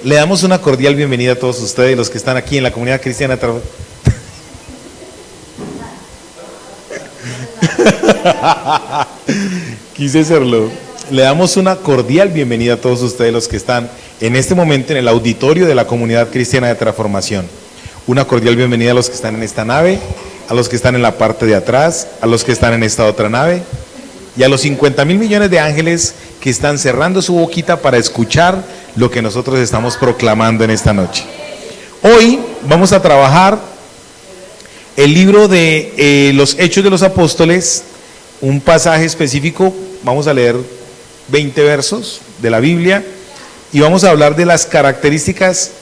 le damos una cordial bienvenida a todos ustedes, los que están aquí en la comunidad cristiana. Quise hacerlo. Le damos una cordial bienvenida a todos ustedes, los que están en este momento en el auditorio de la comunidad cristiana de transformación. Una cordial bienvenida a los que están en esta nave, a los que están en la parte de atrás, a los que están en esta otra nave y a los 50,000 millones de ángeles que están cerrando su boquita para escuchar lo que nosotros estamos proclamando en esta noche. Hoy vamos a trabajar el libro de los Hechos de los Apóstoles, un pasaje específico. Vamos a leer 20 versos de la Biblia y vamos a hablar de las características,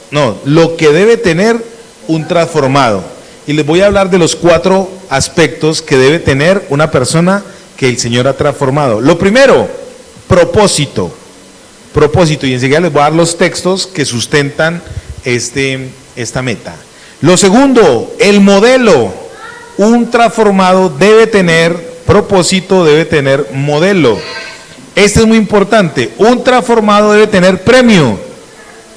lo que debe tener un transformado. Y les voy a hablar de los 4 aspectos que debe tener una persona que el Señor ha transformado. Lo primero, propósito, y enseguida les voy a dar los textos que sustentan esta meta. Lo segundo, el modelo. Un transformado debe tener propósito, debe tener modelo. Este es muy importante. Un transformado debe tener premio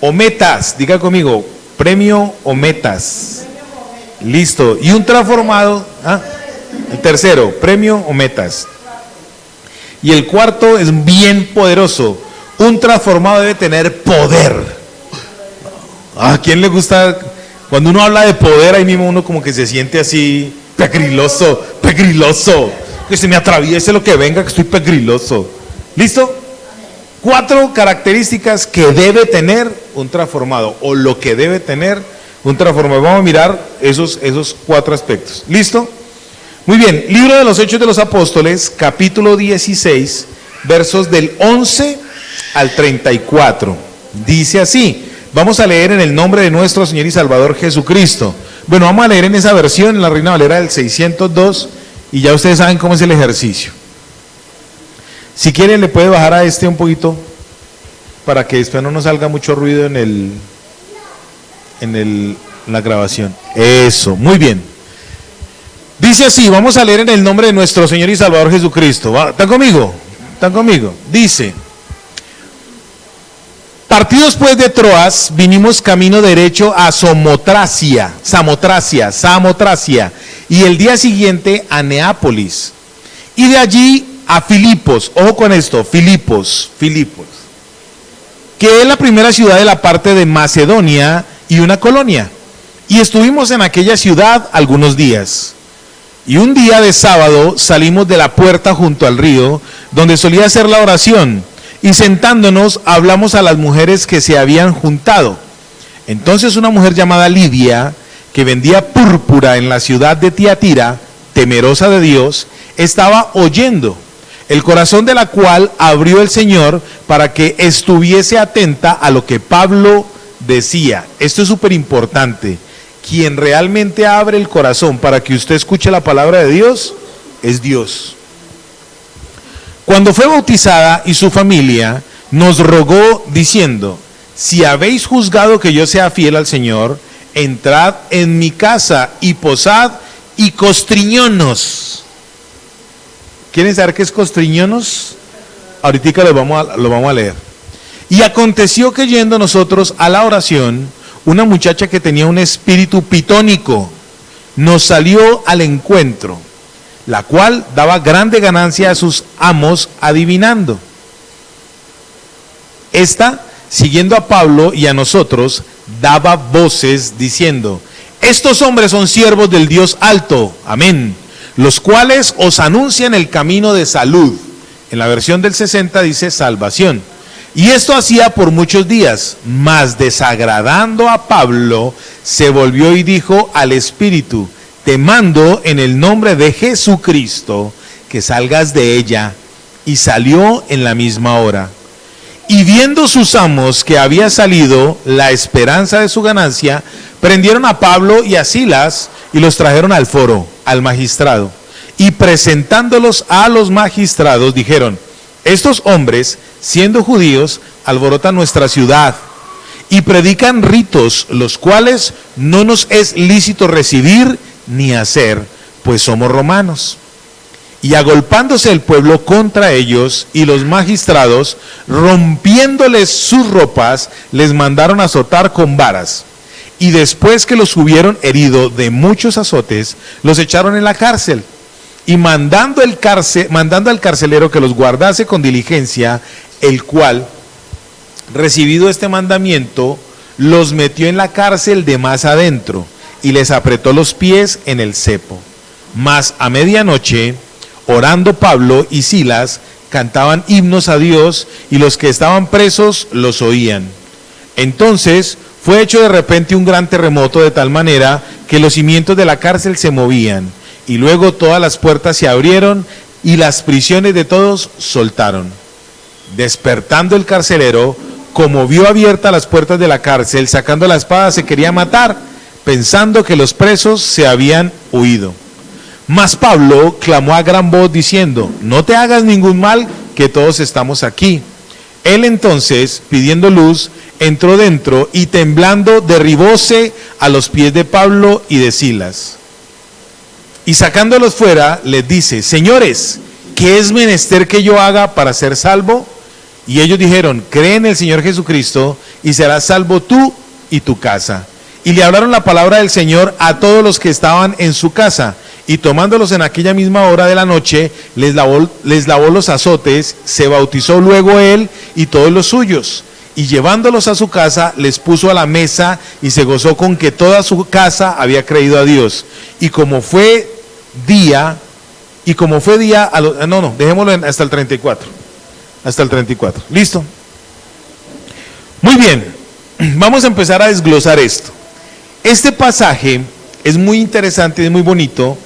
o metas. Diga conmigo, premio o metas. Listo. Y un transformado, el tercero, premio o metas. Y el cuarto es bien poderoso. Un transformado debe tener poder. ¿A quién le gusta? Cuando uno habla de poder, ahí mismo uno como que se siente así, pegriloso. Que se me atraviese lo que venga, que estoy pegriloso. ¿Listo? 4 características que debe tener un transformado, o lo que debe tener un transformado. Vamos a mirar esos 4 aspectos. ¿Listo? Muy bien, libro de los Hechos de los Apóstoles, capítulo 16, versos del 11 al 34. Dice así, vamos a leer en el nombre de nuestro Señor y Salvador Jesucristo. Bueno, vamos a leer en esa versión, en la Reina Valera del 602, y ya ustedes saben cómo es el ejercicio. Si quieren le puede bajar a un poquito, para que después no nos salga mucho ruido en la grabación. Eso, muy bien. Dice así, vamos a leer en el nombre de nuestro Señor y Salvador Jesucristo. ¿Están conmigo? ¿Están conmigo? Dice: partidos pues de Troas, vinimos camino derecho a Samotracia, y el día siguiente a Neápolis, y de allí a Filipos. Ojo con esto, Filipos, que es la primera ciudad de la parte de Macedonia y una colonia, y estuvimos en aquella ciudad algunos días. Y un día de sábado salimos de la puerta junto al río, donde solía hacer la oración, y sentándonos hablamos a las mujeres que se habían juntado. Entonces una mujer llamada Lidia, que vendía púrpura en la ciudad de Tiatira, temerosa de Dios, estaba oyendo, el corazón de la cual abrió el Señor para que estuviese atenta a lo que Pablo decía. Esto es súper importante. Quien realmente abre el corazón para que usted escuche la palabra de Dios es Dios. Cuando fue bautizada y su familia nos rogó diciendo: si habéis juzgado que yo sea fiel al Señor, entrad en mi casa y posad y costriñonos. ¿Quieren saber qué es costriñonos? Ahorita lo vamos a leer. Y aconteció que yendo nosotros a la oración, una muchacha que tenía un espíritu pitónico nos salió al encuentro, la cual daba grande ganancia a sus amos adivinando. Esta, siguiendo a Pablo y a nosotros, daba voces diciendo: estos hombres son siervos del Dios alto, amén, los cuales os anuncian el camino de salud. En la versión del 60 dice salvación. Y esto hacía por muchos días, mas desagradando a Pablo, se volvió y dijo al espíritu: te mando en el nombre de Jesucristo que salgas de ella. Y salió en la misma hora. Y viendo sus amos que había salido la esperanza de su ganancia, prendieron a Pablo y a Silas y los trajeron al foro, al magistrado. Y presentándolos a los magistrados dijeron: estos hombres, siendo judíos, alborotan nuestra ciudad y predican ritos, los cuales no nos es lícito recibir ni hacer, pues somos romanos. Y agolpándose el pueblo contra ellos, y los magistrados, rompiéndoles sus ropas, les mandaron azotar con varas. Y después que los hubieron herido de muchos azotes, los echaron en la cárcel. Y mandando al carcelero que los guardase con diligencia, el cual, recibido este mandamiento, los metió en la cárcel de más adentro, y les apretó los pies en el cepo. Mas a medianoche, orando Pablo y Silas, cantaban himnos a Dios, y los que estaban presos los oían. Entonces fue hecho de repente un gran terremoto, de tal manera que los cimientos de la cárcel se movían, y luego todas las puertas se abrieron, y las prisiones de todos soltaron. Despertando el carcelero, como vio abiertas las puertas de la cárcel, sacando la espada se quería matar, pensando que los presos se habían huido. Mas Pablo clamó a gran voz diciendo: no te hagas ningún mal, que todos estamos aquí. Él entonces, pidiendo luz, entró dentro y temblando derribóse a los pies de Pablo y de Silas. Y sacándolos fuera, les dice: señores, ¿qué es menester que yo haga para ser salvo? Y ellos dijeron: cree en el Señor Jesucristo y serás salvo tú y tu casa. Y le hablaron la palabra del Señor a todos los que estaban en su casa. Y tomándolos en aquella misma hora de la noche, les lavó los azotes, se bautizó luego él y todos los suyos. Y llevándolos a su casa, les puso a la mesa y se gozó con que toda su casa había creído a Dios. Y como fue día, dejémoslo hasta el 34. Hasta el 34. ¿Listo? Muy bien, vamos a empezar a desglosar esto. Este pasaje es muy interesante y es muy bonito,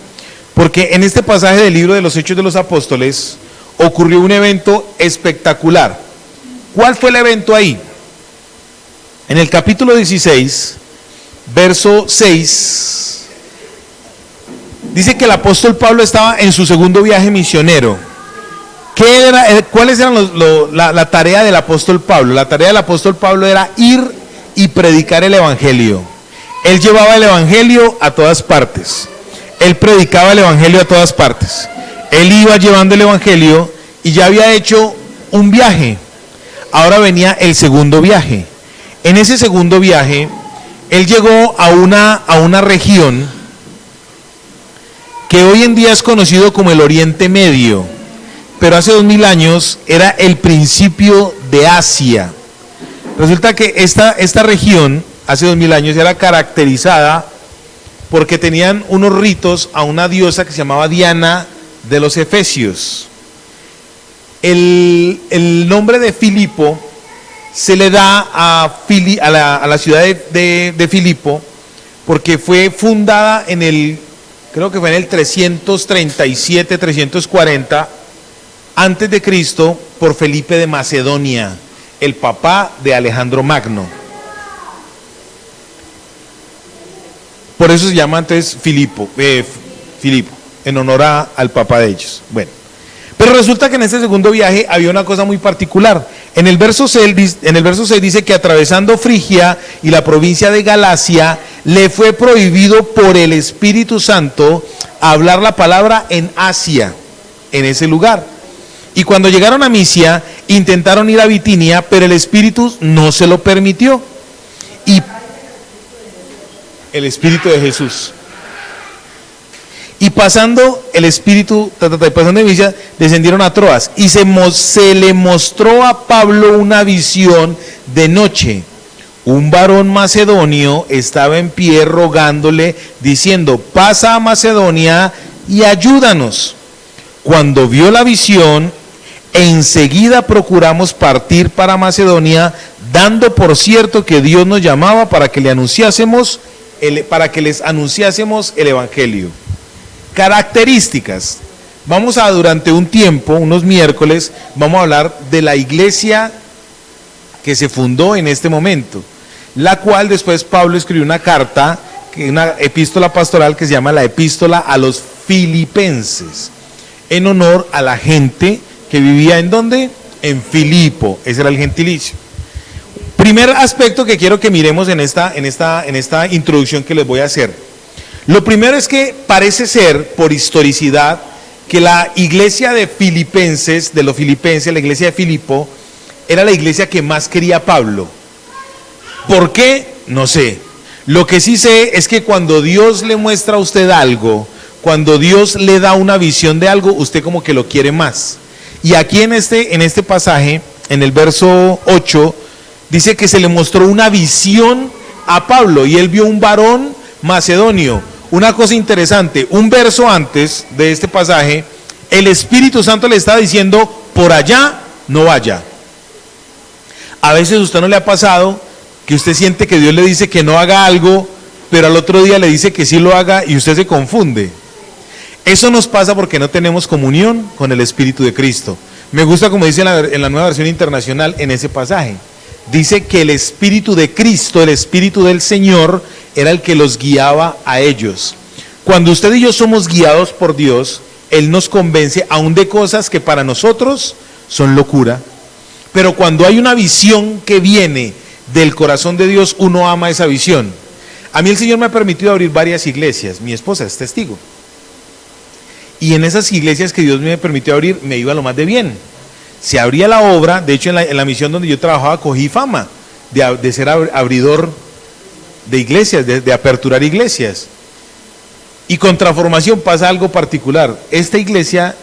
porque en este pasaje del libro de los Hechos de los Apóstoles ocurrió un evento espectacular. ¿Cuál fue el evento ahí? En el capítulo 16, verso 6, dice que el apóstol Pablo estaba en su segundo viaje misionero. ¿Cuáles eran la tarea del apóstol Pablo? La tarea del apóstol Pablo era ir y predicar el evangelio. Él llevaba el evangelio a todas partes. Él predicaba el evangelio a todas partes. Él iba llevando el evangelio y ya había hecho un viaje. Ahora venía el segundo viaje. En ese segundo viaje, él llegó a una región que hoy en día es conocido como el Oriente Medio, pero hace 2000 años era el principio de Asia. Resulta que esta región, hace 2000 años, era caracterizada porque tenían unos ritos a una diosa que se llamaba Diana de los Efesios. El nombre de Filipo se le da a la ciudad de Filipo porque fue fundada creo que fue en el 337, 340 antes de Cristo por Felipe de Macedonia, el papá de Alejandro Magno. Por eso se llama entonces Filipo, en honor al papá de ellos. Bueno, pero resulta que en este segundo viaje había una cosa muy particular. En el verso 6 dice que atravesando Frigia y la provincia de Galacia, le fue prohibido por el Espíritu Santo hablar la palabra en Asia, en ese lugar. Y cuando llegaron a Misia, intentaron ir a Bitinia, pero el Espíritu no se lo permitió. Y el Espíritu de Jesús. Y pasando el Espíritu, pasando de Misia, descendieron a Troas. Y se le mostró a Pablo una visión de noche. Un varón macedonio estaba en pie rogándole, diciendo: pasa a Macedonia y ayúdanos. Cuando vio la visión, enseguida procuramos partir para Macedonia, dando por cierto que Dios nos llamaba para que les anunciásemos el evangelio. Características. Vamos a, durante un tiempo, unos miércoles, vamos a hablar de la iglesia que se fundó en este momento, la cual después Pablo escribió una carta, una epístola pastoral que se llama la epístola a los filipenses, en honor a la gente que vivía ¿en dónde? En Filipo. Ese era el gentilicio. Primer aspecto que quiero que miremos en esta introducción que les voy a hacer. Lo primero es que parece ser, por historicidad, que la iglesia de Filipenses, de los filipenses, la iglesia de Filipo, era la iglesia que más quería a Pablo. ¿Por qué? No sé. Lo que sí sé es que cuando Dios le muestra a usted algo, cuando Dios le da una visión de algo, usted como que lo quiere más. Y aquí en este pasaje, en el verso 8, dice que se le mostró una visión a Pablo y él vio un varón macedonio. Una cosa interesante, un verso antes de este pasaje, el Espíritu Santo le está diciendo, por allá no vaya. A veces a usted no le ha pasado que usted siente que Dios le dice que no haga algo, pero al otro día le dice que sí lo haga y usted se confunde. Eso nos pasa porque no tenemos comunión con el Espíritu de Cristo. Me gusta como dice en la Nueva Versión Internacional en ese pasaje. Dice que el Espíritu de Cristo, el Espíritu del Señor, era el que los guiaba a ellos. Cuando usted y yo somos guiados por Dios, Él nos convence aún de cosas que para nosotros son locura. Pero cuando hay una visión que viene del corazón de Dios, uno ama esa visión. A mí el Señor me ha permitido abrir varias iglesias. Mi esposa es testigo. Y en esas iglesias que Dios me permitió abrir, me iba lo más de bien. Se abría la obra, de hecho en la misión donde yo trabajaba cogí fama de ser abridor de iglesias, de aperturar iglesias. Y con Transformación pasa algo particular. Esta iglesia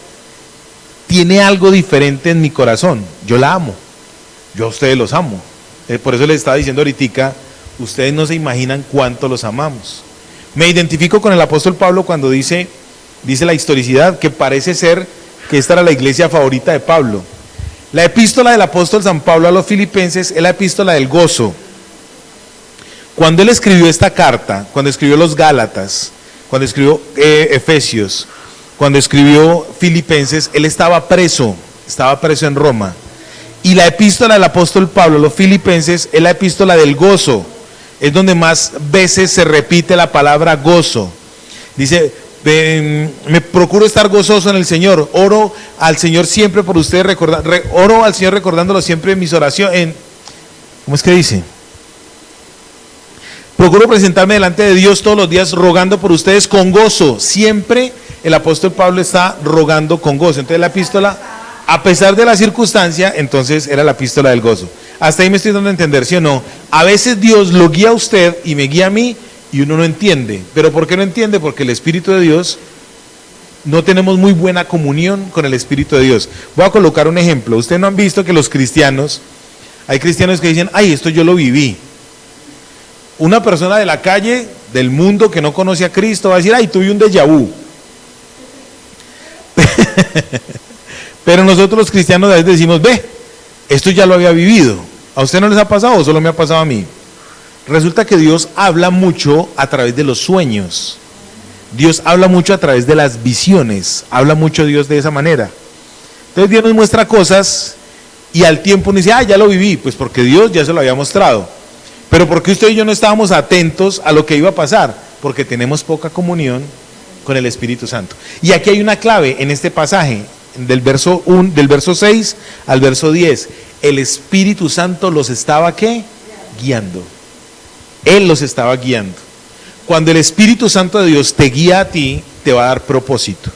tiene algo diferente en mi corazón. Yo la amo. Yo a ustedes los amo. Por eso les estaba diciendo ahorita, ustedes no se imaginan cuánto los amamos. Me identifico con el apóstol Pablo cuando dice la historicidad, que parece ser que esta era la iglesia favorita de Pablo. La epístola del apóstol San Pablo a los filipenses es la epístola del gozo. Cuando él escribió esta carta, cuando escribió los Gálatas, cuando escribió Efesios, cuando escribió Filipenses, él estaba preso en Roma. Y la epístola del apóstol Pablo a los filipenses es la epístola del gozo. Es donde más veces se repite la palabra gozo. Dice, me procuro estar gozoso en el Señor, oro al Señor siempre por ustedes, oro al Señor recordándolo siempre en mis oraciones. ¿Cómo es que dice? Procuro presentarme delante de Dios todos los días rogando por ustedes con gozo. Siempre el apóstol Pablo está rogando con gozo. Entonces la epístola, a pesar de la circunstancia, entonces era la epístola del gozo. Hasta ahí me estoy dando a entender, ¿sí o no? A veces Dios lo guía a usted y me guía a mí, y uno no entiende. ¿Pero por qué no entiende? Porque el Espíritu de Dios, no tenemos muy buena comunión con el Espíritu de Dios. Voy a colocar un ejemplo. Ustedes no han visto que los cristianos, hay cristianos que dicen, ay, esto yo lo viví. Una persona de la calle, del mundo, que no conoce a Cristo, va a decir, ay, tuve un déjà vu. Pero nosotros los cristianos a veces decimos, ve, esto ya lo había vivido. ¿A usted no les ha pasado o solo me ha pasado a mí? Resulta que Dios habla mucho a través de los sueños. Dios habla mucho a través de las visiones. Habla mucho Dios de esa manera. Entonces Dios nos muestra cosas y al tiempo nos dice, ah, ya lo viví. Pues porque Dios ya se lo había mostrado. Pero ¿por qué usted y yo no estábamos atentos a lo que iba a pasar? Porque tenemos poca comunión con el Espíritu Santo. Y aquí hay una clave en este pasaje, del verso 6 al verso 10. El Espíritu Santo los estaba, ¿qué? Guiando. Él los estaba guiando. Cuando el Espíritu Santo de Dios te guía a ti, te va a dar propósito.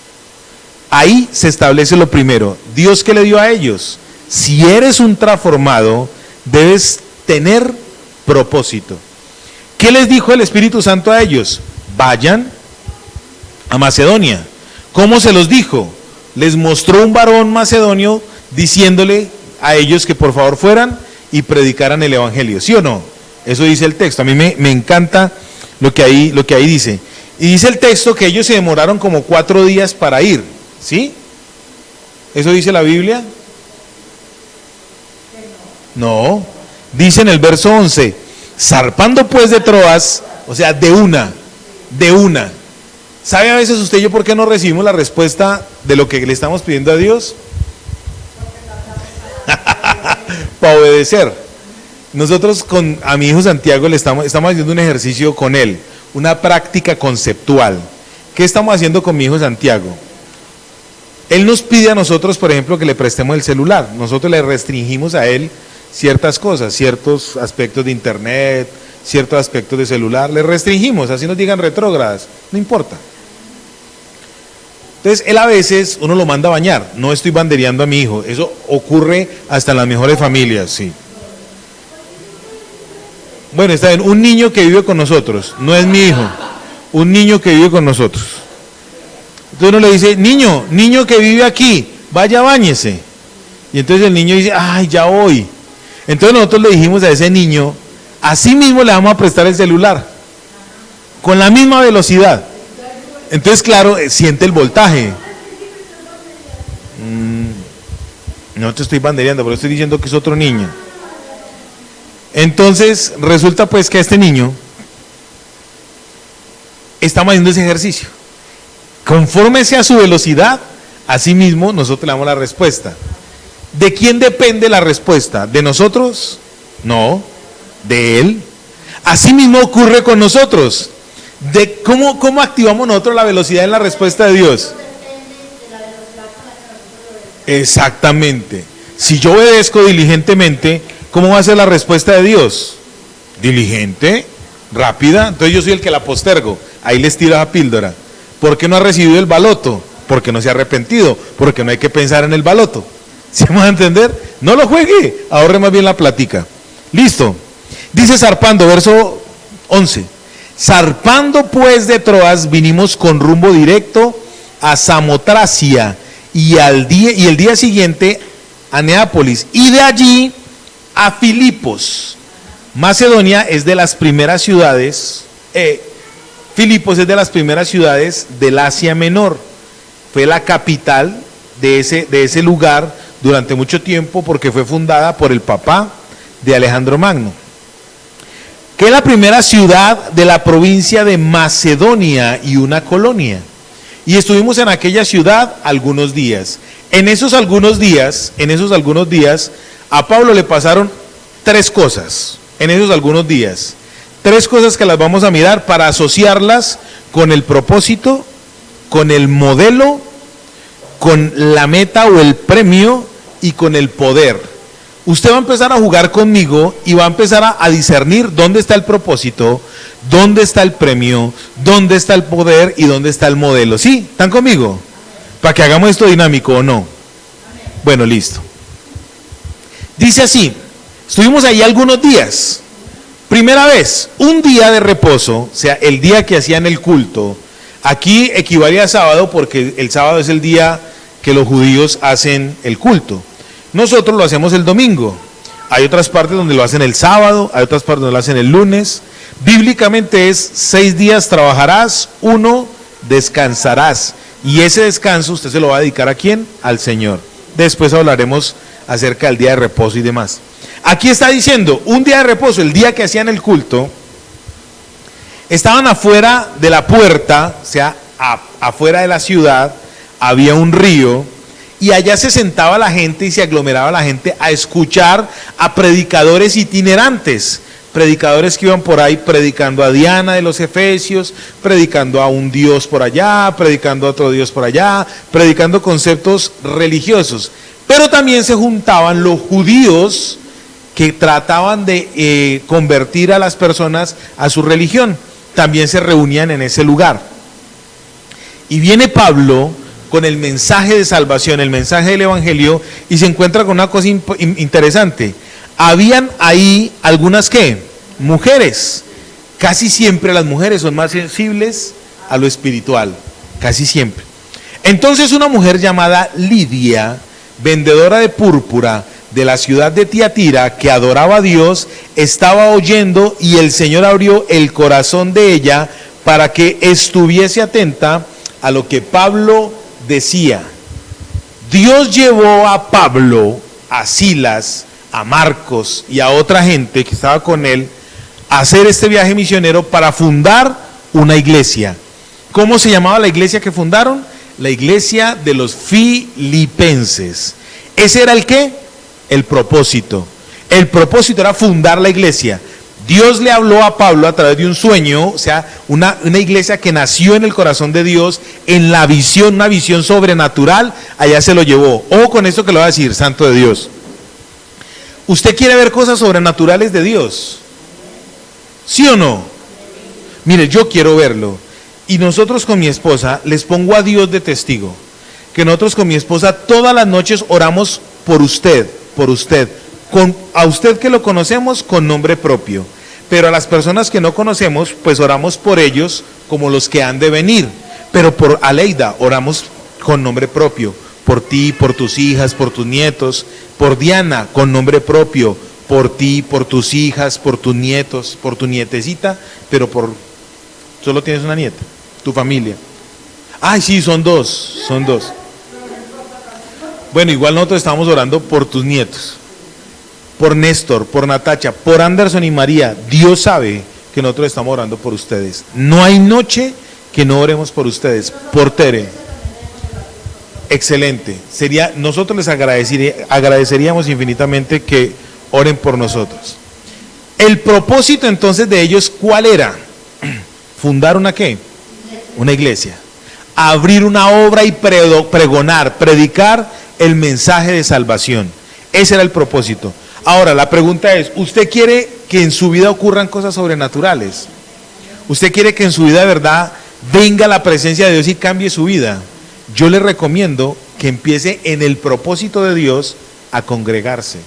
Ahí se establece lo primero. Dios, ¿qué le dio a ellos? Si eres un transformado, debes tener propósito. ¿Qué les dijo el Espíritu Santo a ellos? Vayan a Macedonia. ¿Cómo se los dijo? Les mostró un varón macedonio diciéndole a ellos que por favor fueran y predicaran el Evangelio. ¿Sí o no? Eso dice el texto. A mí me encanta lo que ahí dice. Y dice el texto que ellos se demoraron como 4 días para ir. ¿Sí? ¿Eso dice la Biblia? No. Dice en el verso 11, zarpando pues de Troas, o sea, de una. ¿Sabe a veces usted y yo por qué no recibimos la respuesta de lo que le estamos pidiendo a Dios? Para obedecer. Nosotros a mi hijo Santiago estamos haciendo un ejercicio con él, una práctica conceptual. ¿Qué estamos haciendo con mi hijo Santiago? Él nos pide a nosotros, por ejemplo, que le prestemos el celular. Nosotros le restringimos a él ciertas cosas, ciertos aspectos de internet, ciertos aspectos de celular, le restringimos, así nos digan retrógradas, no importa. Entonces él a veces, uno lo manda a bañar, no estoy bandereando a mi hijo, eso ocurre hasta en las mejores familias, sí. Bueno, está bien, un niño que vive con nosotros, no es mi hijo, un niño que vive con nosotros. Entonces uno le dice, niño que vive aquí, vaya, báñese. Y entonces el niño dice, ay, ya voy. Entonces nosotros le dijimos a ese niño, así mismo le vamos a prestar el celular, con la misma velocidad. Entonces, claro, siente el voltaje. No te estoy bandereando, pero estoy diciendo que es otro niño. Entonces, resulta pues que a este niño estamos haciendo ese ejercicio. Conforme sea su velocidad, así mismo nosotros le damos la respuesta. ¿De quién depende la respuesta? ¿De nosotros? No, de él. Así mismo ocurre con nosotros. De ¿Cómo activamos nosotros la velocidad en la respuesta de Dios? Exactamente. Si yo obedezco diligentemente, ¿cómo va a ser la respuesta de Dios? Diligente, rápida. Entonces yo soy el que la postergo. Ahí les tiro la píldora. ¿Por qué no ha recibido el baloto? Porque no se ha arrepentido. Porque no hay que pensar en el baloto. ¿Sí vamos a entender? No lo juegue, ahorre más bien la plática. Listo. Dice zarpando, verso 11. Zarpando pues de Troas, vinimos con rumbo directo a Samotracia y el día siguiente a Neápolis, y de allí a Filipos. Macedonia es de las primeras ciudades, Filipos es de las primeras ciudades del Asia Menor. Fue la capital de ese lugar durante mucho tiempo, porque fue fundada por el papá de Alejandro Magno, que es la primera ciudad de la provincia de Macedonia y una colonia. Y estuvimos en aquella ciudad algunos días. En esos algunos días, a Pablo le pasaron tres cosas. En esos algunos días. Tres cosas que las vamos a mirar para asociarlas con el propósito, con el modelo, con la meta o el premio y con el poder. Usted va a empezar a jugar conmigo y va a empezar a discernir dónde está el propósito, dónde está el premio, dónde está el poder y dónde está el modelo. ¿Sí? ¿Están conmigo? Para que hagamos esto dinámico, ¿o no? Bueno, listo. Dice así, estuvimos ahí algunos días. Primera vez, un día de reposo, o sea, el día que hacían el culto. Aquí equivale a sábado porque el sábado es el día que los judíos hacen el culto. Nosotros lo hacemos el domingo. Hay otras partes donde lo hacen el sábado, hay otras partes donde lo hacen el lunes. Bíblicamente es 6 días trabajarás, 1 descansarás. Y ese descanso usted se lo va a dedicar ¿a quién? Al Señor. Después hablaremos acerca del día de reposo y demás. Aquí está diciendo, un día de reposo, el día que hacían el culto, estaban afuera de la puerta, o sea, afuera de la ciudad, había un río, y allá se sentaba la gente y se aglomeraba la gente a escuchar a predicadores itinerantes, predicadores que iban por ahí predicando a Diana de los Efesios, predicando a un dios por allá, predicando a otro dios por allá, predicando conceptos religiosos. Pero también se juntaban los judíos que trataban de convertir a las personas a su religión, también se reunían en ese lugar. Y viene Pablo con el mensaje de salvación, el mensaje del evangelio, y se encuentra con una cosa interesante. Habían ahí algunas mujeres. Casi siempre las mujeres son más sensibles a lo espiritual, casi siempre. Entonces una mujer llamada Lidia, vendedora de púrpura de la ciudad de Tiatira, que adoraba a Dios, estaba oyendo, y el Señor abrió el corazón de ella para que estuviese atenta a lo que Pablo decía. Dios llevó a Pablo, a Silas, a Marcos y a otra gente que estaba con él a hacer este viaje misionero para fundar una iglesia. ¿Cómo se llamaba la iglesia que fundaron? La iglesia de los filipenses. ¿Ese era el qué? El propósito. El propósito era fundar la iglesia. Dios le habló a Pablo a través de un sueño, o sea, una iglesia que nació en el corazón de Dios, en la visión, una visión sobrenatural, allá se lo llevó. Ojo con esto que le voy a decir, santo de Dios. ¿Usted quiere ver cosas sobrenaturales de Dios? ¿Sí o no? Mire, yo quiero verlo. Y nosotros con mi esposa les pongo a Dios de testigo. que nosotros con mi esposa todas las noches oramos por usted, a usted que lo conocemos con nombre propio, pero a las personas que no conocemos, pues oramos por ellos como los que han de venir, pero por Aleida oramos con nombre propio, por ti, por tus hijas, por tus nietos, por Diana con nombre propio, por ti, por tus hijas, por tus nietos, por tu nietecita, pero solo tienes una nieta, tu familia. Ay, sí, son dos. Bueno, igual nosotros estamos orando por tus nietos, por Néstor, por Natacha, por Anderson y María. Dios sabe que nosotros estamos orando por ustedes. No hay noche que no oremos por ustedes. Por Tere. Excelente. Nosotros les agradeceríamos infinitamente que oren por nosotros. El propósito entonces de ellos, ¿cuál era? Fundar una ¿qué? Una iglesia. Abrir una obra y pregonar, predicar el mensaje de salvación. Ese era el propósito. Ahora, la pregunta es, ¿usted quiere que en su vida ocurran cosas sobrenaturales? ¿Usted quiere que en su vida de verdad venga la presencia de Dios y cambie su vida? Yo le recomiendo que empiece en el propósito de Dios a congregarse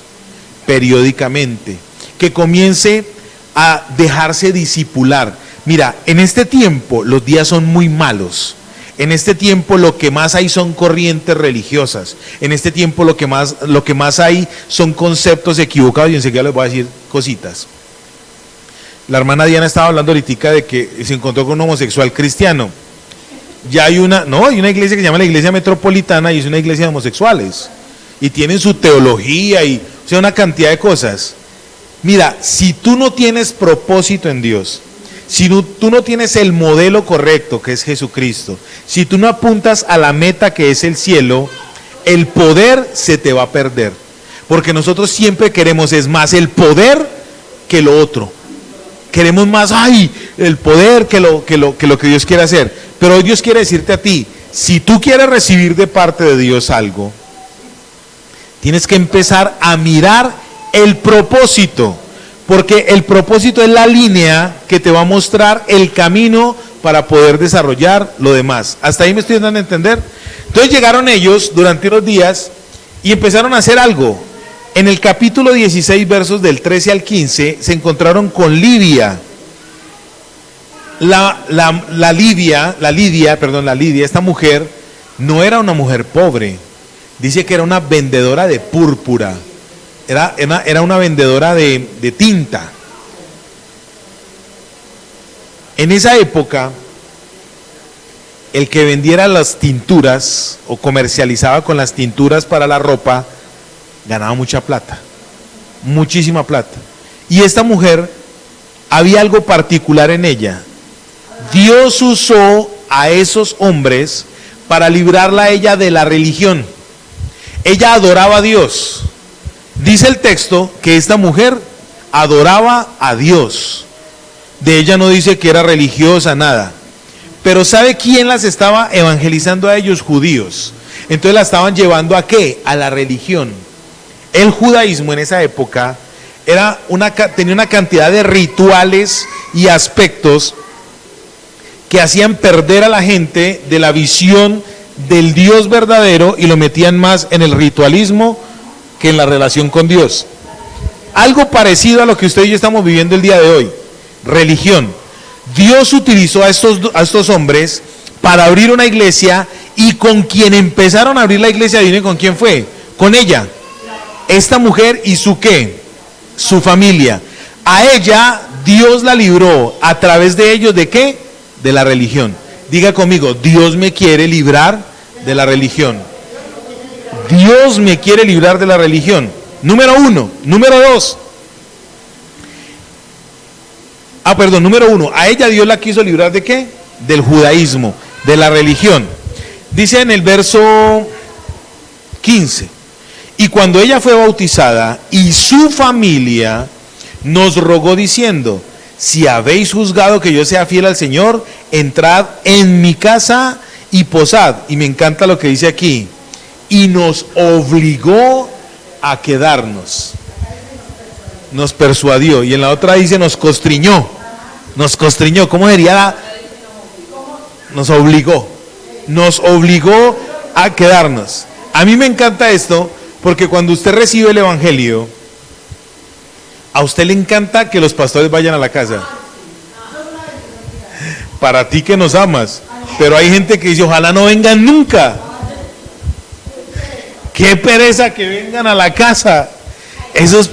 periódicamente, que comience a dejarse discipular. Mira, en este tiempo los días son muy malos. En este tiempo lo que más hay son corrientes religiosas. En este tiempo lo que más hay son conceptos equivocados, y enseguida les voy a decir cositas. La hermana Diana estaba hablando ahorita de que se encontró con un homosexual cristiano. Ya hay una iglesia que se llama la Iglesia Metropolitana y es una iglesia de homosexuales. Y tienen su teología y una cantidad de cosas. Mira, si tú no tienes propósito en Dios, si tú no tienes el modelo correcto que es Jesucristo, si tú no apuntas a la meta que es el cielo, el poder se te va a perder. Porque nosotros siempre queremos es más el poder que lo otro. Queremos más, el poder que lo que Dios quiere hacer. Pero hoy Dios quiere decirte a ti, si tú quieres recibir de parte de Dios algo, tienes que empezar a mirar el propósito, porque el propósito es la línea que te va a mostrar el camino para poder desarrollar lo demás. ¿Hasta ahí me estoy dando a entender? Entonces llegaron ellos durante unos días y empezaron a hacer algo. En el capítulo 16, versos del 13 al 15, se encontraron con Lidia. La Lidia, esta mujer, no era una mujer pobre. Dice que era una vendedora de púrpura. Era una vendedora de tinta. En esa época, el que vendiera las tinturas o comercializaba con las tinturas para la ropa, ganaba mucha plata, muchísima plata. Y esta mujer, había algo particular en ella. Dios usó a esos hombres para librarla a ella de la religión. Ella adoraba a Dios. Dice el texto que esta mujer adoraba a Dios. De ella no dice que era religiosa, nada. Pero ¿sabe quién las estaba evangelizando a ellos? Judíos. Entonces la estaban llevando ¿a qué? A la religión. El judaísmo en esa época tenía una cantidad de rituales y aspectos que hacían perder a la gente de la visión del Dios verdadero y lo metían más en el ritualismo que en la relación con Dios. Algo parecido a lo que usted y yo estamos viviendo el día de hoy, religión. Dios utilizó a estos hombres para abrir una iglesia, y con quien empezaron a abrir la iglesia, ¿adivinen con quién fue? Con ella, esta mujer y su ¿qué? Su familia. A ella Dios la libró a través de ellos, ¿de qué? De la religión. Diga conmigo, Dios me quiere librar de la religión. Dios me quiere librar de la religión. Número uno. Número dos. Número uno. A ella Dios la quiso librar ¿de qué? Del judaísmo, de la religión. Dice en el verso 15. Y cuando ella fue bautizada y su familia nos rogó diciendo: si habéis juzgado que yo sea fiel al Señor, entrad en mi casa y posad. Y me encanta lo que dice aquí. Y nos obligó a quedarnos. Nos persuadió. Y en la otra dice nos constriñó. Nos constriñó. ¿Cómo sería? Nos obligó. Nos obligó a quedarnos. A mí me encanta esto porque cuando usted recibe el evangelio, a usted le encanta que los pastores vayan a la casa. Para ti que nos amas, pero hay gente que dice ojalá no vengan nunca. Qué pereza que vengan a la casa. Esos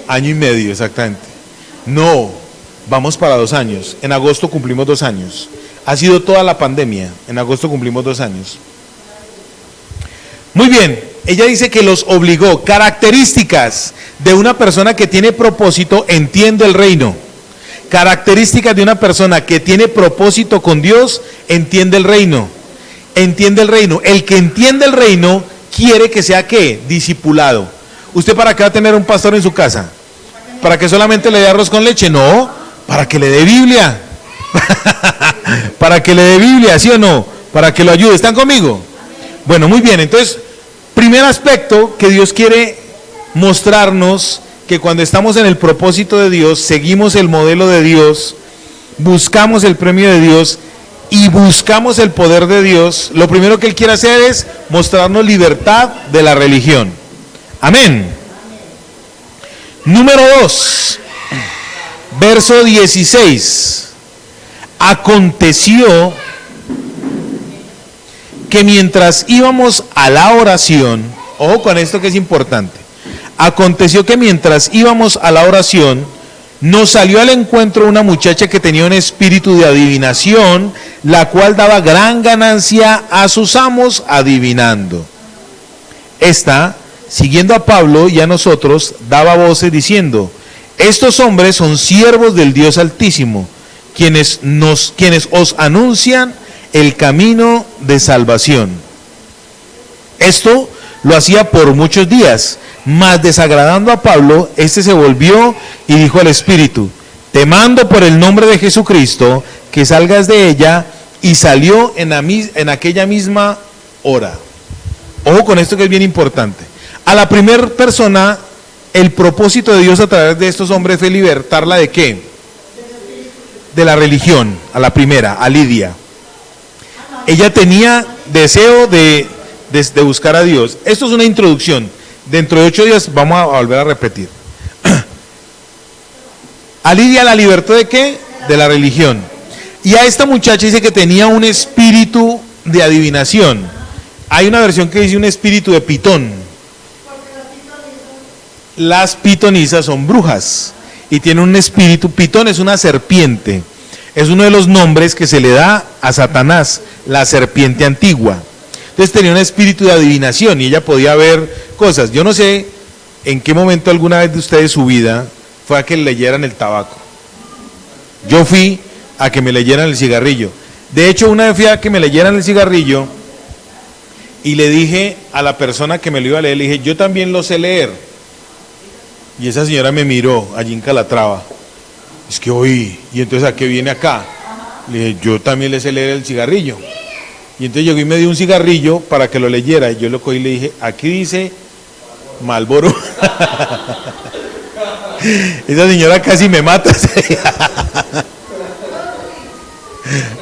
año y medio exactamente. No, vamos para 2 años. En agosto cumplimos 2 años. Ha sido toda la pandemia. En agosto cumplimos 2 años. Muy bien, ella dice que los obligó. Características de una persona que tiene propósito, entiende el reino. Características de una persona que tiene propósito con Dios, entiende el reino. Entiende el reino. El que entiende el reino quiere que sea ¿qué? Discipulado. ¿Usted para qué va a tener un pastor en su casa? ¿Para que solamente le dé arroz con leche? No, para que le dé Biblia. Para que le dé Biblia, ¿sí o no? Para que lo ayude. ¿Están conmigo? Bueno, muy bien. Entonces, primer aspecto que Dios quiere mostrarnos, que cuando estamos en el propósito de Dios, seguimos el modelo de Dios, buscamos el premio de Dios y buscamos el poder de Dios, lo primero que Él quiere hacer es mostrarnos libertad de la religión. Amén. Número 2, verso 16. Aconteció que mientras íbamos a la oración, ojo con esto que es importante, aconteció que mientras íbamos a la oración, nos salió al encuentro una muchacha que tenía un espíritu de adivinación, la cual daba gran ganancia a sus amos adivinando. Esta, siguiendo a Pablo y a nosotros, daba voces diciendo: estos hombres son siervos del Dios Altísimo, quienes os anuncian el camino de salvación. Esto lo hacía por muchos días, mas desagradando a Pablo, este se volvió y dijo al espíritu: te mando por el nombre de Jesucristo que salgas de ella, y salió en aquella misma hora. Ojo con esto que es bien importante. A la primera persona, el propósito de Dios a través de estos hombres fue libertarla ¿de qué? De la religión. A la primera, a Lidia. Ella tenía deseo de buscar a Dios. Esto es una introducción. Dentro de 8 días vamos a volver a repetir. A Lidia la libertó ¿de qué? De la religión. Y a esta muchacha dice que tenía un espíritu de adivinación. Hay una versión que dice un espíritu de pitón. Las pitonisas son brujas y tienen un espíritu. Pitón es una serpiente. Es uno de los nombres que se le da a Satanás, la serpiente antigua. Entonces tenía un espíritu de adivinación y ella podía ver cosas. Yo no sé en qué momento alguna vez de ustedes su vida fue a que le leyeran el tabaco. Yo fui a que me leyeran el cigarrillo. De hecho, una vez fui a que me leyeran el cigarrillo y le dije a la persona que me lo iba a leer, le dije: yo también lo sé leer. Y esa señora me miró allí en Calatrava. Es que oí, y entonces ¿a qué viene acá? Le dije: yo también le sé leer el cigarrillo. Y entonces llegó y me dio un cigarrillo para que lo leyera. Y yo lo cogí y le dije: aquí dice Marlboro. Esa señora casi me mata.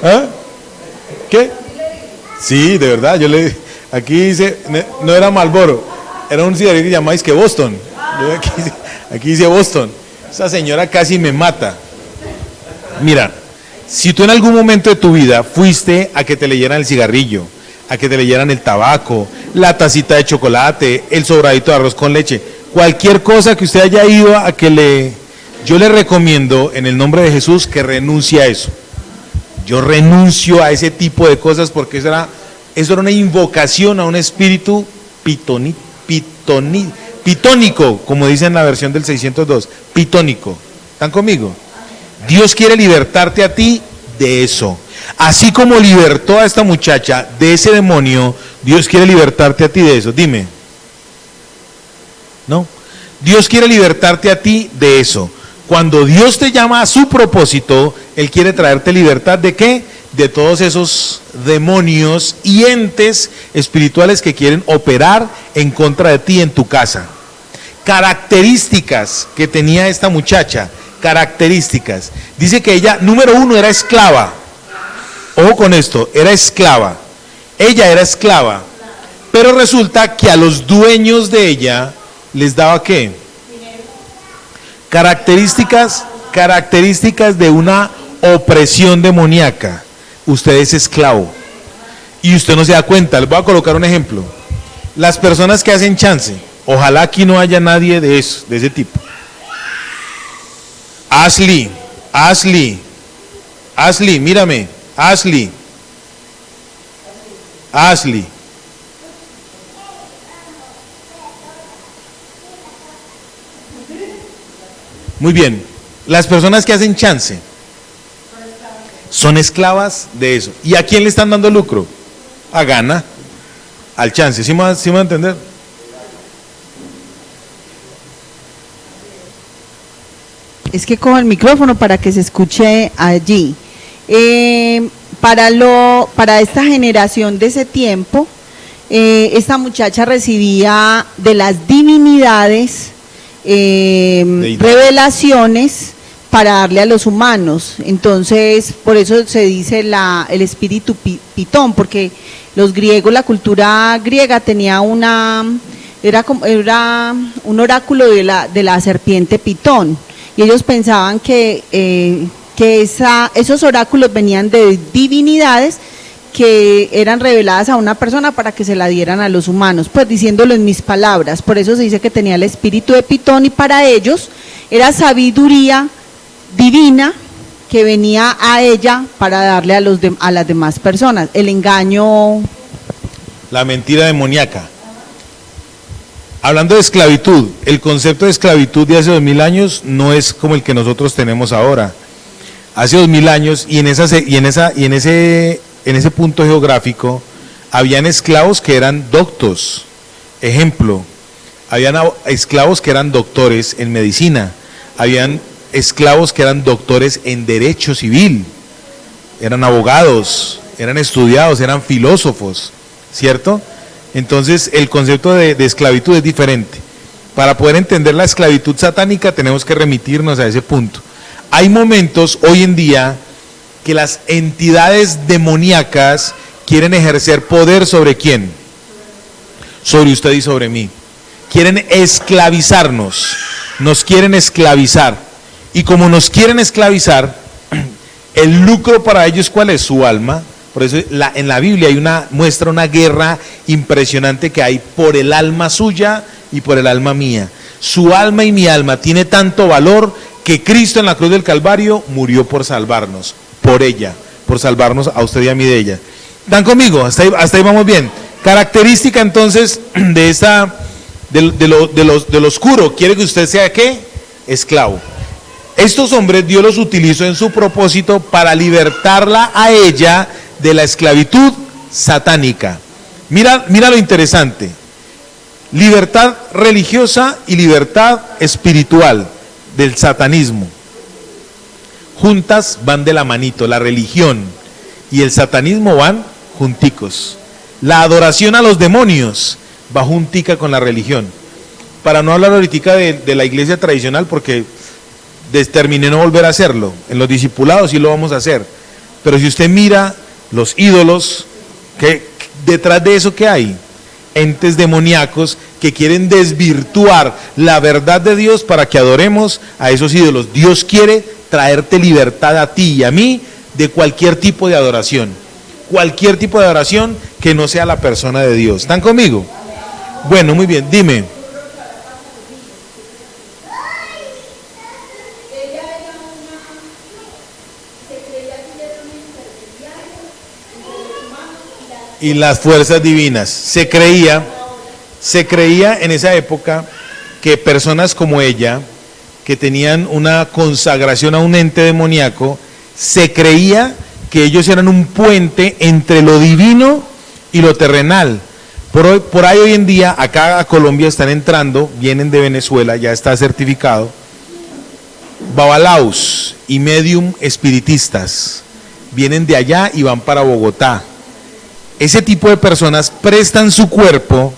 ¿Ah? ¿Qué? Sí, de verdad. Yo le aquí dice, no era Marlboro, era un cigarrillo que llamáis que Boston. Aquí dice Boston. Esa señora casi me mata. Mira, si tú en algún momento de tu vida fuiste a que te leyeran el cigarrillo, a que te leyeran el tabaco, la tacita de chocolate, el sobradito de arroz con leche, cualquier cosa que usted haya ido a que yo le recomiendo en el nombre de Jesús que renuncie a eso. Yo renuncio a ese tipo de cosas porque eso era una invocación a un espíritu pitónico, como dice en la versión del 602, pitónico. ¿Están conmigo? Dios quiere libertarte a ti de eso. Así como libertó a esta muchacha de ese demonio, Dios quiere libertarte a ti de eso. Dime. ¿No? Dios quiere libertarte a ti de eso. Cuando Dios te llama a su propósito, Él quiere traerte libertad ¿de qué? De todos esos demonios y entes espirituales que quieren operar en contra de ti en tu casa. Características que tenía esta muchacha. Características. Dice que ella, número 1, era esclava. Ojo con esto, era esclava. Ella era esclava. Pero resulta que a los dueños de ella les daba ¿qué? Características de una opresión demoníaca. Usted es esclavo y usted no se da cuenta. Les voy a colocar un ejemplo. Las personas que hacen chance, ojalá aquí no haya nadie de eso, de ese tipo. Ashley, mírame, Ashley. Muy bien, las personas que hacen chance son esclavas de eso. ¿Y a quién le están dando lucro? A Gana, al chance. ¿Sí me va a entender? Es que cojo el micrófono para que se escuche allí. Para esta generación de ese tiempo, esta muchacha recibía de las divinidades revelaciones para darle a los humanos. Entonces, por eso se dice el espíritu Pitón, porque los griegos, la cultura griega tenía era un oráculo de la serpiente Pitón, y ellos pensaban que esos oráculos venían de divinidades que eran reveladas a una persona para que se la dieran a los humanos, pues diciéndolo en mis palabras. Por eso se dice que tenía el espíritu de Pitón, y para ellos era sabiduría divina que venía a ella para darle a las demás personas. El engaño, la mentira demoníaca. Hablando de esclavitud, el concepto de esclavitud de hace 2000 años no es como el que nosotros tenemos ahora. Hace 2000 años, y en ese punto geográfico, habían esclavos que eran doctos. Ejemplo, habían esclavos que eran doctores en medicina, habían esclavos que eran doctores en derecho civil, eran abogados, eran estudiados, eran filósofos, ¿cierto? Entonces el concepto de esclavitud es diferente. Para poder entender la esclavitud satánica tenemos que remitirnos a ese punto. Hay momentos hoy en día que las entidades demoníacas quieren ejercer poder ¿sobre quién? Sobre usted y sobre mí. Quieren esclavizarnos, nos quieren esclavizar. Y como nos quieren esclavizar, el lucro para ellos, ¿cuál es? Su alma. Por eso en la Biblia muestra una guerra impresionante que hay por el alma suya y por el alma mía. Su alma y mi alma tiene tanto valor que Cristo en la cruz del Calvario murió por salvarnos, por ella, por salvarnos a usted y a mí de ella. ¿Están conmigo? Hasta ahí vamos bien. Característica entonces de lo oscuro, quiere que usted sea ¿qué? Esclavo. Estos hombres Dios los utilizó en su propósito para libertarla a ella de la esclavitud satánica. Mira lo interesante. Libertad religiosa y libertad espiritual del satanismo. Juntas van de la manito, la religión y el satanismo van junticos. La adoración a los demonios va juntica con la religión. Para no hablar ahorita de la iglesia tradicional, porque determiné no volver a hacerlo. En los discipulados sí lo vamos a hacer. Pero si usted mira los ídolos, detrás de eso ¿qué hay? Entes demoníacos que quieren desvirtuar la verdad de Dios para que adoremos a esos ídolos. Dios quiere traerte libertad a ti y a mí de cualquier tipo de adoración. Cualquier tipo de adoración que no sea la persona de Dios. ¿Están conmigo? Bueno, muy bien, dime. Y las fuerzas divinas. Se creía en esa época que personas como ella, que tenían una consagración a un ente demoníaco, se creía que ellos eran un puente entre lo divino y lo terrenal. Por ahí hoy en día, acá a Colombia están entrando, vienen de Venezuela, ya está certificado, babalaos y medium espiritistas, vienen de allá y van para Bogotá. Ese tipo de personas prestan su cuerpo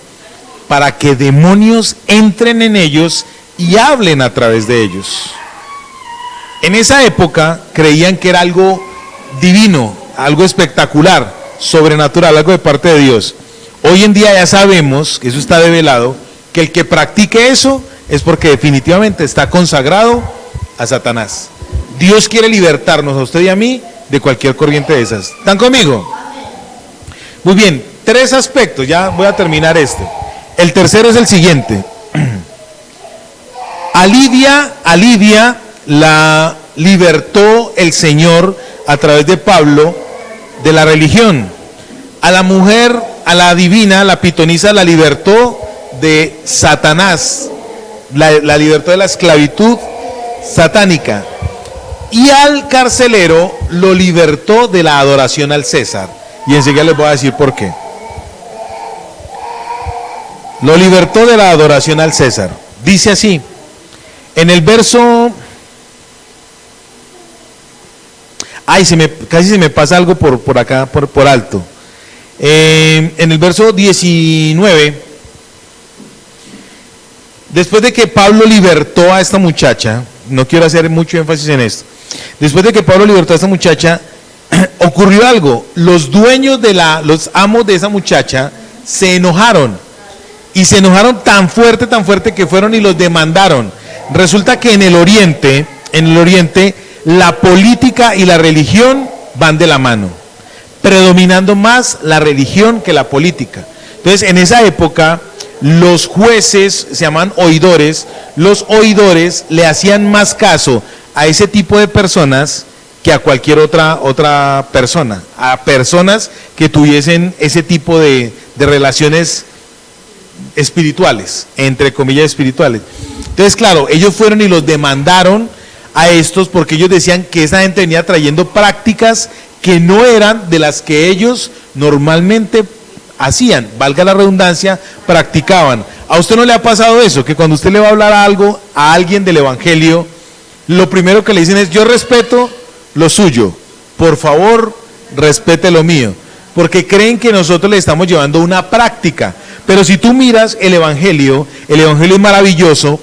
para que demonios entren en ellos y hablen a través de ellos. En esa época creían que era algo divino, algo espectacular, sobrenatural, algo de parte de Dios. Hoy en día ya sabemos, que eso está develado, que el que practique eso es porque definitivamente está consagrado a Satanás. Dios quiere libertarnos a usted y a mí de cualquier corriente de esas. ¿Están conmigo? Muy bien, 3 aspectos, ya voy a terminar este. El tercero es el siguiente. A Lidia la libertó el Señor a través de Pablo de la religión. A la mujer, a la divina, la pitonisa, la libertó de Satanás, la libertó de la esclavitud satánica. Y al carcelero lo libertó de la adoración al César. Y enseguida les voy a decir por qué. Lo libertó de la adoración al César. Dice así, en el verso... Ay, casi se me pasa algo por acá, por alto. En el verso 19, después de que Pablo libertó a esta muchacha, no quiero hacer mucho énfasis en esto, después de que Pablo libertó a esta muchacha, ocurrió algo. Los dueños los amos de esa muchacha se enojaron, y se enojaron tan fuerte que fueron y los demandaron. Resulta que en el oriente, la política y la religión van de la mano, predominando más la religión que la política. Entonces, en esa época, los jueces se llaman oidores. Los oidores le hacían más caso a ese tipo de personas que a cualquier otra persona, a personas que tuviesen ese tipo de relaciones espirituales, entre comillas espirituales. Entonces, claro, ellos fueron y los demandaron a estos porque ellos decían que esa gente venía trayendo prácticas que no eran de las que ellos normalmente hacían, valga la redundancia, practicaban. ¿A usted no le ha pasado eso? Que cuando usted le va a hablar algo a alguien del evangelio, lo primero que le dicen es: yo respeto lo suyo, por favor respete lo mío, porque creen que nosotros le estamos llevando una práctica. Pero si tú miras el evangelio es maravilloso,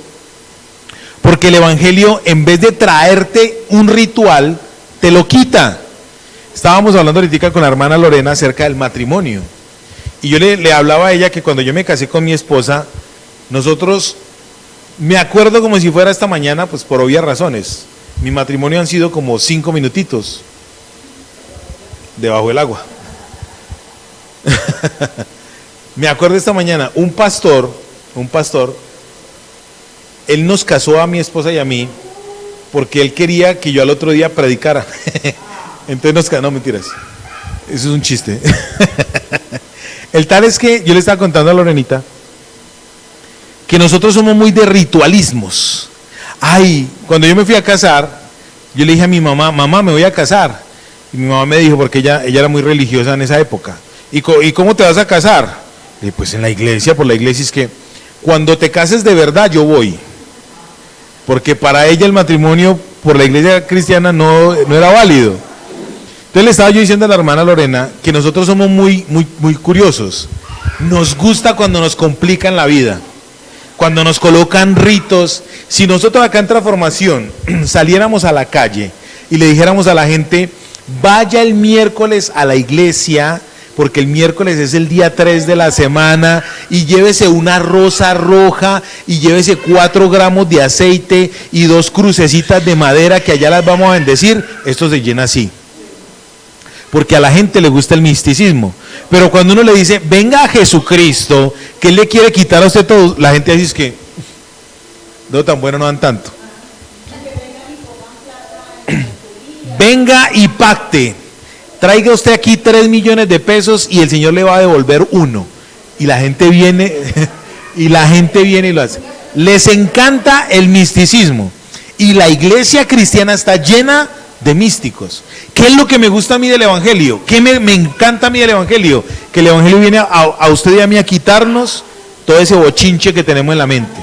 porque el evangelio, en vez de traerte un ritual, te lo quita. Estábamos hablando ahorita con la hermana Lorena acerca del matrimonio, y yo le hablaba a ella que cuando yo me casé con mi esposa, nosotros, me acuerdo como si fuera esta mañana, pues por obvias razones, mi matrimonio han sido como 5 minutitos debajo del agua. Me acuerdo esta mañana, un pastor, él nos casó a mi esposa y a mí porque él quería que yo al otro día predicara. Entonces no, mentiras, eso es un chiste. El tal es que yo le estaba contando a Lorenita que nosotros somos muy de ritualismos. Ay, cuando yo me fui a casar, yo le dije a mi mamá: mamá, me voy a casar. Y mi mamá me dijo, porque ella era muy religiosa en esa época: ¿y cómo te vas a casar? Le dije: pues en la iglesia. Por la iglesia. Es que cuando te cases de verdad yo voy, porque para ella el matrimonio por la iglesia cristiana no era válido. Entonces le estaba yo diciendo a la hermana Lorena que nosotros somos muy curiosos. Nos gusta cuando nos complican la vida, cuando nos colocan ritos. Si nosotros acá en Transformación saliéramos a la calle y le dijéramos a la gente: vaya el miércoles a la iglesia, porque el miércoles es el día 3 de la semana, y llévese una rosa roja, y llévese 4 gramos de aceite y 2 crucecitas de madera que allá las vamos a bendecir, esto se llena así. Porque a la gente le gusta el misticismo. Pero cuando uno le dice: venga a Jesucristo, que Él le quiere quitar a usted todo, la gente dice: es que no, tan bueno no dan tanto. Venga y pacte, traiga usted aquí 3 millones de pesos y el Señor le va a devolver 1. Y la gente viene y lo hace. Les encanta el misticismo, y la iglesia cristiana está llena de místicos. ¿Qué es lo que me gusta a mí del evangelio? ¿Qué me encanta a mí del evangelio? Que el evangelio viene a usted y a mí a quitarnos todo ese bochinche que tenemos en la mente.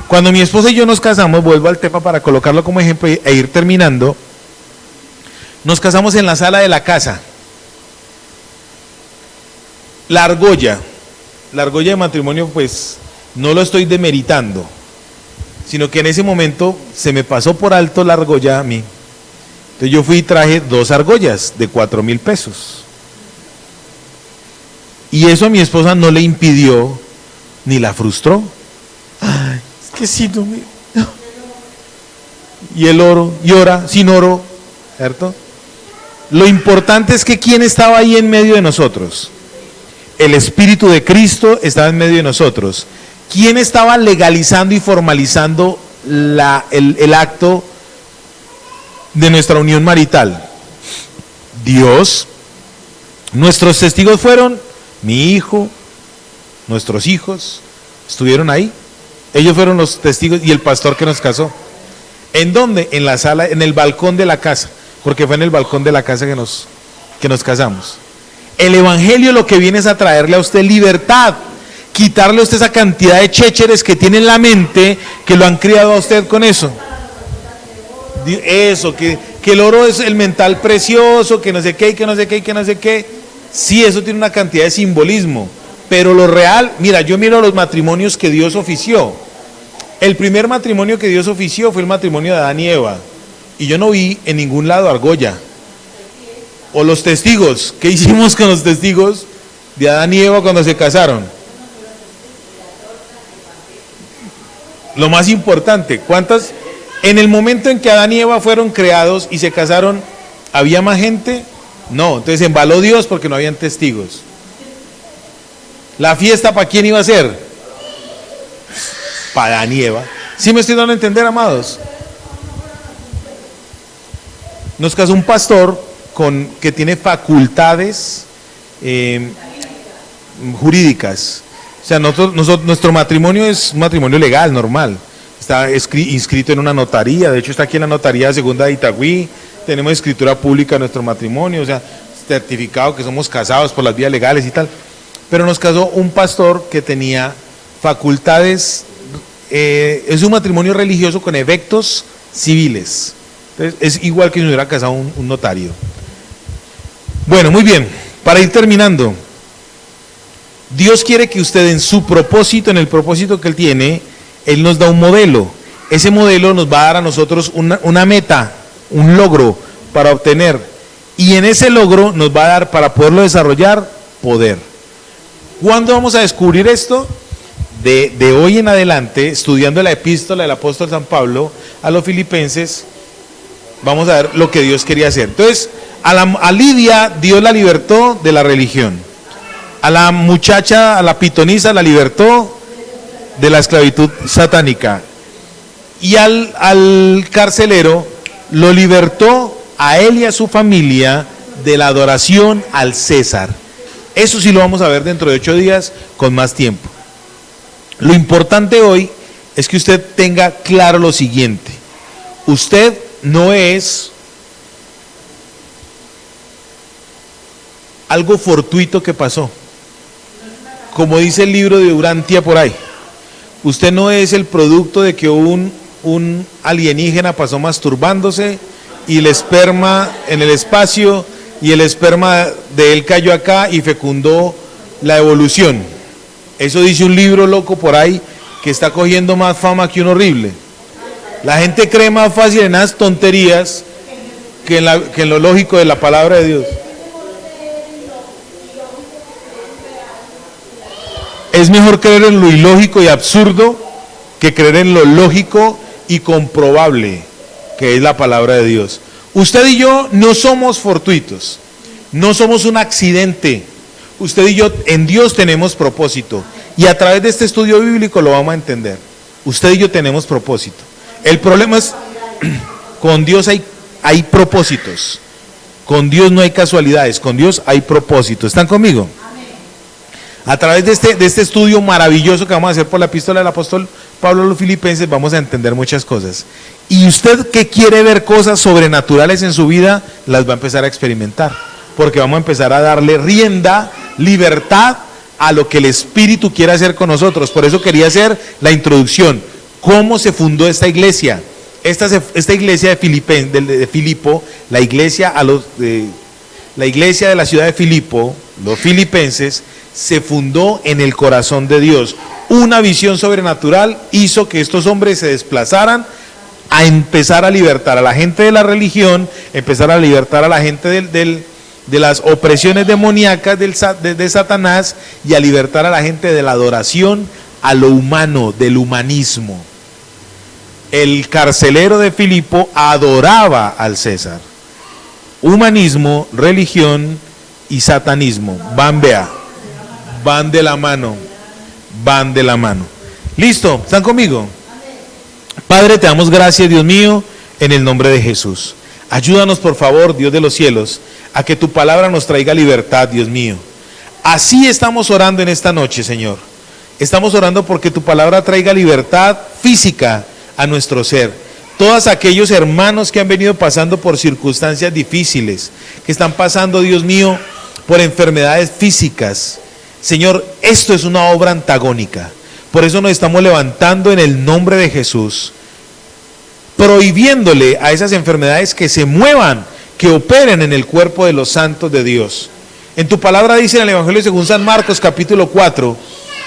Cuando mi esposa y yo nos casamos, vuelvo al tema para colocarlo como ejemplo e ir terminando. Nos casamos en la sala de la casa. La argolla de matrimonio, pues no lo estoy demeritando, sino que en ese momento se me pasó por alto la argolla a mí. Entonces yo fui y traje 2 argollas de 4.000 pesos. Y eso a mi esposa no le impidió ni la frustró. Ay, es que si no me... Y el oro, y ora sin oro, ¿cierto? Lo importante es que ¿quién estaba ahí en medio de nosotros? El Espíritu de Cristo estaba en medio de nosotros. ¿Quién estaba legalizando y formalizando el acto de nuestra unión marital? Dios. Nuestros testigos fueron mi hijo, nuestros hijos, estuvieron ahí. Ellos fueron los testigos y el pastor que nos casó. ¿En dónde? En la sala, en el balcón de la casa, porque fue en el balcón de la casa que nos casamos. El evangelio lo que viene es a traerle a usted libertad, quitarle a usted esa cantidad de chécheres que tiene en la mente, que lo han criado a usted con eso. Eso, que el oro es el mental precioso, que no sé qué, que no sé qué, que no sé qué. Sí, eso tiene una cantidad de simbolismo, pero lo real, mira, yo miro los matrimonios que Dios ofició. El primer matrimonio que Dios ofició fue el matrimonio de Adán y Eva, y yo no vi en ningún lado argolla. O los testigos, ¿qué hicimos con los testigos de Adán y Eva cuando se casaron? Lo más importante, ¿cuántas? En el momento en que Adán y Eva fueron creados y se casaron, ¿había más gente? No, entonces embaló Dios porque no habían testigos. ¿La fiesta para quién iba a ser? Para Adán y Eva. ¿Sí me estoy dando a entender, amados? Nos casó un pastor que tiene facultades jurídicas. O sea, nuestro matrimonio es un matrimonio legal, normal. Está inscrito en una notaría, de hecho está aquí en la notaría segunda de Itagüí. Tenemos escritura pública en nuestro matrimonio, o sea, certificado que somos casados por las vías legales y tal. Pero nos casó un pastor que tenía facultades, es un matrimonio religioso con efectos civiles. Entonces, es igual que si hubiera casado un notario. Bueno, muy bien, para ir terminando, Dios quiere que usted en su propósito, en el propósito que Él tiene, Él nos da un modelo. Ese modelo nos va a dar a nosotros una meta, un logro para obtener. Y en ese logro nos va a dar, para poderlo desarrollar, poder. ¿Cuándo vamos a descubrir esto? De hoy en adelante, estudiando la epístola del apóstol San Pablo a los filipenses, vamos a ver lo que Dios quería hacer. Entonces, a Lidia Dios la libertó de la religión. A la muchacha, a la pitonisa, la libertó de la esclavitud satánica. Y al carcelero lo libertó a él y a su familia de la adoración al César. Eso sí lo vamos a ver dentro de 8 días con más tiempo. Lo importante hoy es que usted tenga claro lo siguiente: usted no es algo fortuito que pasó, como dice el libro de Urantia por ahí. Usted no es el producto de que un alienígena pasó masturbándose y el esperma en el espacio y el esperma de él cayó acá y fecundó la evolución. Eso dice un libro loco por ahí que está cogiendo más fama que un horrible. La gente cree más fácil en esas tonterías que en lo lógico de la palabra de Dios. Es mejor creer en lo ilógico y absurdo que creer en lo lógico y comprobable, que es la palabra de Dios. Usted y yo no somos fortuitos, no somos un accidente. Usted y yo en Dios tenemos propósito, y a través de este estudio bíblico lo vamos a entender. Usted y yo tenemos propósito. El problema es, con Dios hay propósitos, con Dios no hay casualidades, con Dios hay propósitos. ¿Están conmigo? A través de este estudio maravilloso que vamos a hacer por la epístola del apóstol Pablo a los filipenses, vamos a entender muchas cosas. Y usted que quiere ver cosas sobrenaturales en su vida, las va a empezar a experimentar, porque vamos a empezar a darle rienda, libertad a lo que el Espíritu quiere hacer con nosotros. Por eso quería hacer la introducción. ¿Cómo se fundó esta iglesia? Esta iglesia de Filipo, la iglesia de la ciudad de Filipo, los filipenses, se fundó en el corazón de Dios. Una visión sobrenatural hizo que estos hombres se desplazaran a empezar a libertar a la gente de la religión, empezar a libertar a la gente de las opresiones demoníacas de Satanás, y a libertar a la gente de la adoración a lo humano, del humanismo. El carcelero de Filipo adoraba al César. Humanismo, religión y satanismo van de la mano, van de la mano. ¿Listo? ¿Están conmigo? Padre, te damos gracias, Dios mío, en el nombre de Jesús. Ayúdanos, por favor, Dios de los cielos, a que tu palabra nos traiga libertad, Dios mío. Así estamos orando en esta noche, Señor. Estamos orando porque tu palabra traiga libertad física a nuestro ser. Todos aquellos hermanos que han venido pasando por circunstancias difíciles, que están pasando, Dios mío, por enfermedades físicas. Señor, esto es una obra antagónica. Por eso nos estamos levantando en el nombre de Jesús, prohibiéndole a esas enfermedades que se muevan, que operen en el cuerpo de los santos de Dios. En tu palabra dice en el Evangelio según San Marcos capítulo 4,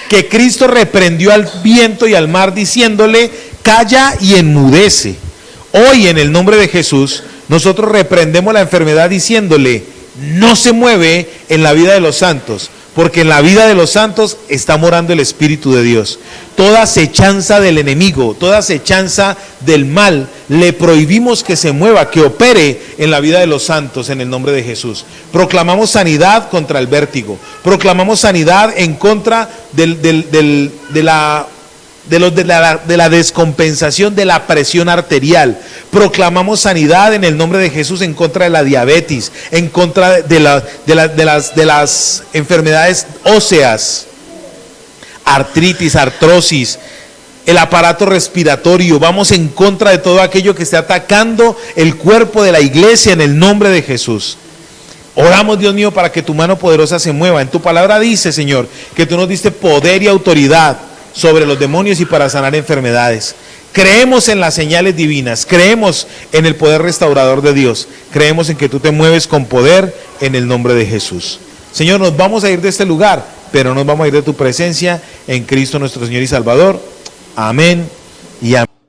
que Cristo reprendió al viento y al mar diciéndole, calla y enmudece. Hoy en el nombre de Jesús, nosotros reprendemos la enfermedad diciéndole, no se mueve en la vida de los santos, porque en la vida de los santos está morando el Espíritu de Dios. Toda acechanza del enemigo, toda acechanza del mal, le prohibimos que se mueva, que opere en la vida de los santos en el nombre de Jesús. Proclamamos sanidad contra el vértigo, proclamamos sanidad en contra de la descompensación de la presión arterial. Proclamamos sanidad en el nombre de Jesús en contra de la diabetes, en contra de las enfermedades óseas, artritis, artrosis, el aparato respiratorio. Vamos en contra de todo aquello que esté atacando el cuerpo de la iglesia en el nombre de Jesús. Oramos, Dios mío, para que tu mano poderosa se mueva. En tu palabra dice, Señor, que tú nos diste poder y autoridad sobre los demonios y para sanar enfermedades. Creemos en las señales divinas, creemos en el poder restaurador de Dios, creemos en que tú te mueves con poder en el nombre de Jesús. Señor, nos vamos a ir de este lugar, pero nos vamos a ir de tu presencia en Cristo nuestro Señor y Salvador. Amén y amén.